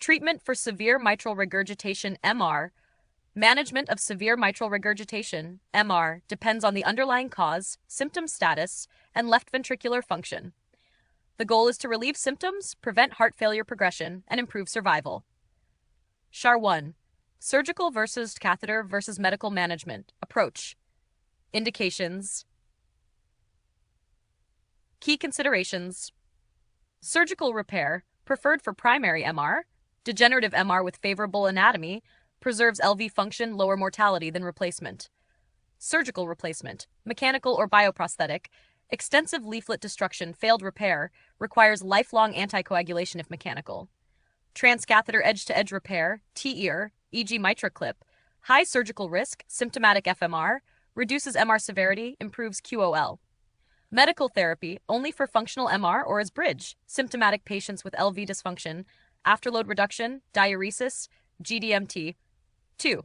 Treatment for severe mitral regurgitation (MR). Management of severe mitral regurgitation (MR) depends on the underlying cause, symptom status, and left ventricular function. The goal is to relieve symptoms, prevent heart failure progression, and improve survival. SHAR 1. Surgical versus catheter versus medical management. Approach. Indications. Key considerations. Surgical repair, preferred for primary MR. Degenerative MR with favorable anatomy preserves LV function, lower mortality than replacement. Surgical replacement, mechanical or bioprosthetic. Extensive leaflet destruction, failed repair, requires lifelong anticoagulation if mechanical. Transcatheter edge-to-edge repair, T-ear, e.g. MitraClip, high surgical risk, symptomatic FMR, reduces MR severity, improves QOL. Medical therapy, only for functional MR or as bridge, symptomatic patients with LV dysfunction, afterload reduction, diuresis, GDMT. 2.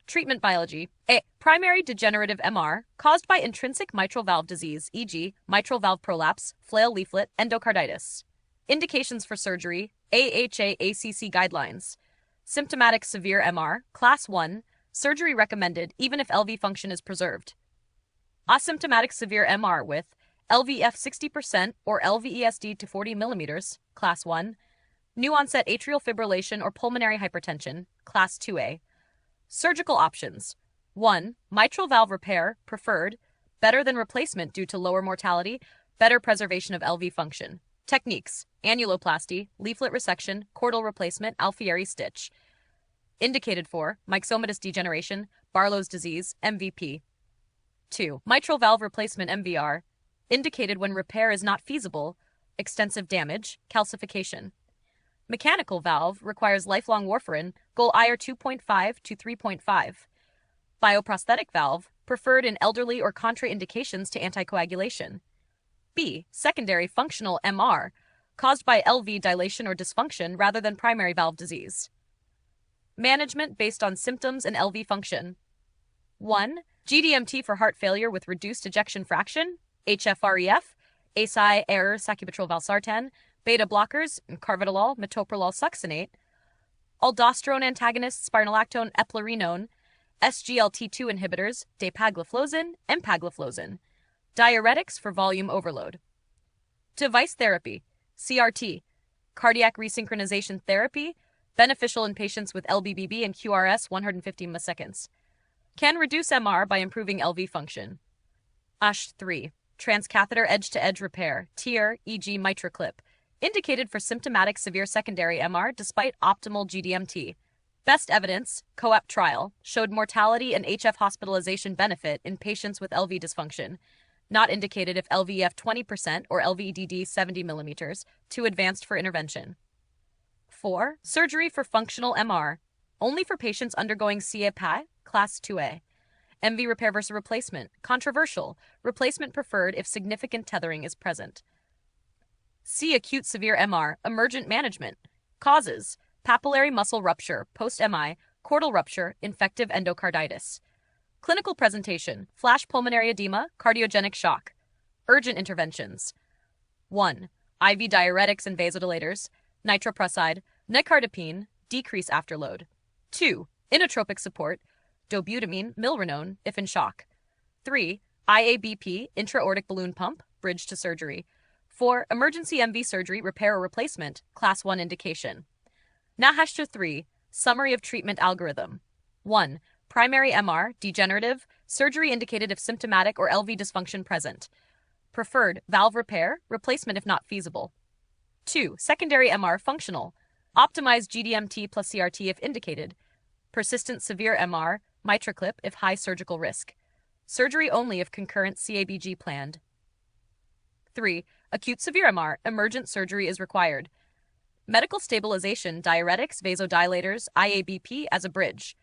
Treatment biology. A. Primary degenerative MR, caused by intrinsic mitral valve disease, e.g. mitral valve prolapse, flail leaflet, endocarditis. Indications for surgery, AHA-ACC guidelines. Symptomatic severe MR, class 1, surgery recommended even if LV function is preserved. Asymptomatic severe MR with LVEF 60% or LVESD to 40 mm, class 1. New onset atrial fibrillation or pulmonary hypertension, class 2A. Surgical options. 1. Mitral valve repair, preferred, better than replacement due to lower mortality, better preservation of LV function. Techniques. Annuloplasty, leaflet resection, chordal replacement, Alfieri stitch. Indicated for myxomatous degeneration, Barlow's disease, MVP. 2. Mitral valve replacement MVR, indicated when repair is not feasible, extensive damage, calcification. Mechanical valve requires lifelong warfarin, goal IR 2.5 to 3.5. Bioprosthetic valve, preferred in elderly or contraindications to anticoagulation. B. Secondary functional MR, caused by LV dilation or dysfunction rather than primary valve disease. Management based on symptoms and LV function. 1. GDMT for heart failure with reduced ejection fraction, HFrEF, ASI error sacubitril valsartan, beta blockers, carvedilol, metoprolol succinate, aldosterone antagonists, spironolactone, eplerenone, SGLT2 inhibitors, dapagliflozin, empagliflozin, diuretics for volume overload. Device therapy, CRT, cardiac resynchronization therapy, beneficial in patients with LBBB and QRS 150 milliseconds. Can reduce MR by improving LV function. ASH3, transcatheter edge-to-edge repair, TEER, e.g. MitraClip, indicated for symptomatic severe secondary MR despite optimal GDMT. Best evidence, COAP trial, showed mortality and HF hospitalization benefit in patients with LV dysfunction, not indicated if LVEF 20% or LVEDD 70 mm, too advanced for intervention. 4. Surgery for functional MR, only for patients undergoing CAPI, class 2A. MV repair versus replacement, controversial, replacement preferred if significant tethering is present. C. Acute severe MR, emergent management. Causes: papillary muscle rupture, post-MI, chordal rupture, infective endocarditis. Clinical presentation: flash pulmonary edema, cardiogenic shock. Urgent interventions: 1. IV diuretics and vasodilators, nitroprusside, nicardipine, decrease afterload. 2. Inotropic support, dobutamine, milrinone, if in shock. 3. IABP, intra-aortic balloon pump, bridge to surgery. 4. Emergency MV surgery, repair or replacement, class 1 indication. NAHASHTA 3. Summary of treatment algorithm. 1. Primary MR, degenerative, surgery indicated if symptomatic or LV dysfunction present. Preferred, valve repair, replacement if not feasible. 2. Secondary MR, functional. Optimize GDMT plus CRT if indicated. Persistent severe MR, MitraClip if high surgical risk. Surgery only if concurrent CABG planned. 3. Acute severe MR, emergent surgery is required. Medical stabilization, diuretics, vasodilators, IABP as a bridge.